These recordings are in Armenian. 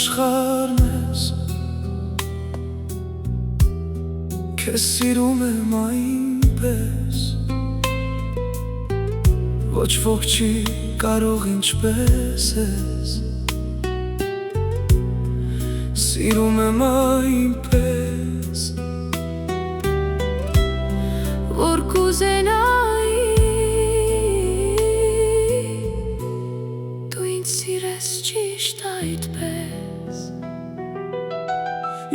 աշխարհն ես Քեզ սիրում եմ այնպես Ոչ ոք չի կարող ինչպես ես Սիրում եմ այնպես Որ կուզենայի Դու ինձ սիրես ճիշտ այդպես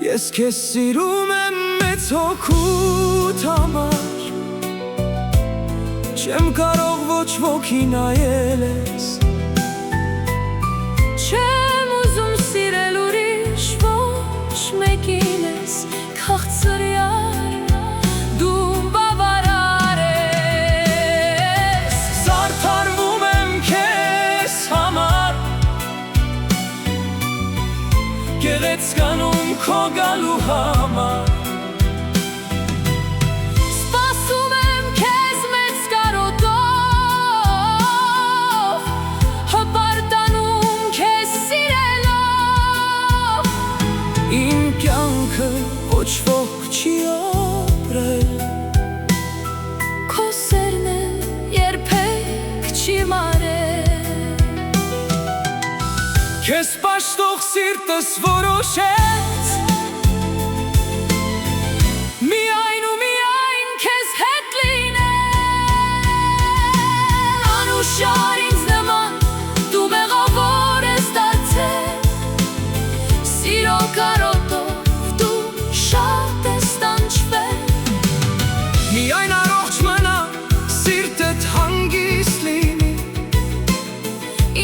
Ես քեզ սիրում եմ մեծ հոգուտ համար Չեմ կարող ոչ ոքի նայել ես Չեմ ուզում սիրել ուրիշ ոչ մեկին ես Քաղցրյալ դու բավարար ես Զարդարվում եմ քեզ համար Գեղեցկանում քո գալու համար Իմ կյանքը ոչ ոք չի ապրել Քո սերն է երբեք չի մարել Քեզ պաշտող սիրտս որոշեց Միայն ու միայն քեզ հետ լինել Անուշար ինձ նման դու մեղավոր ես դարձել Սիրո կարոտով դու շատ ես տանջվել Միայն առողջ մնա, սիրտդ հանգիստ լինի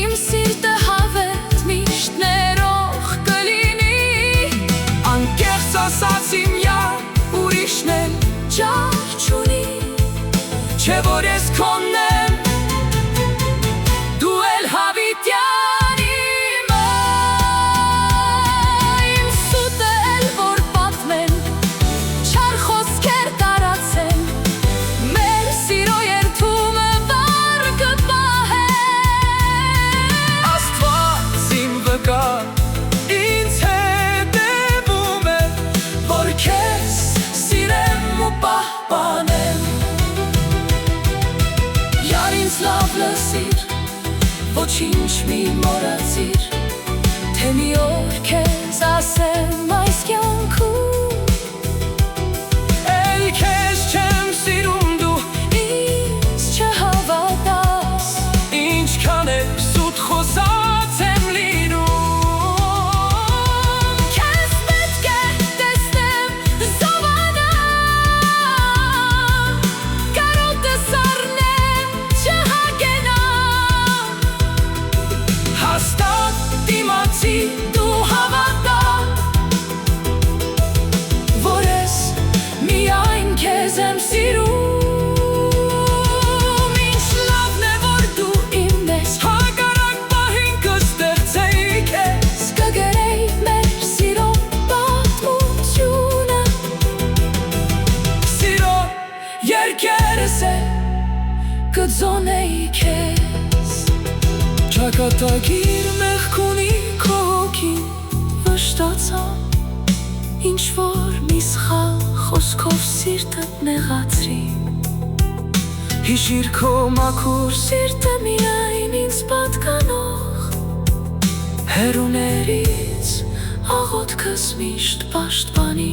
Իմ սիրտը հավետ միշտ ներող կլինի Անկեղծ ասած իմ յար ուրիշն էլ Ջահ չունի Չէ որ ես քոնն եմ Դու էլ հավիտյան իմը Իմ սուտը էլ որ պատմեն Չար խոսքեր տարածեն Մեր սիրո երդումը վառ կպահեն Աստված իմ վկա ինձ հետևում է Որ քեզ սիրեմ ու պահպանեմ Յար ինձ լավ լսիր, ոչինչ մի մոռացիր Թե մի օր քեզ ասեմ այս կյանքում Էլ քեզ չեմ սիրում դու Ինձ չհավատաս Ինչքան էլ սուտ խոսած եմ լինում Քեզ պետք է տեսնեմ զովանալ Կարոտս առնեմ չհագենալ Հաստատ դիմացի դու հավատա Որ ես միայն քեզ եմ սիրում Ինչ լավն է որ դու իմն ես Հակառակ պահին կստեղծեի քեզ Կգրեի մեր սիրո պատմությունը Սիրո երկերս է Կձոնեի քեզ Ճակատագիր մեղքունի քո հոգին Վշտացա Ինչ որ մի սխալ խոսքով սիրտդ նեղացրի Հիշիր քո մաքուր Սիրտը միայն ինձ պատկանող հերուների Աղոթքս միշտ պաշտպանի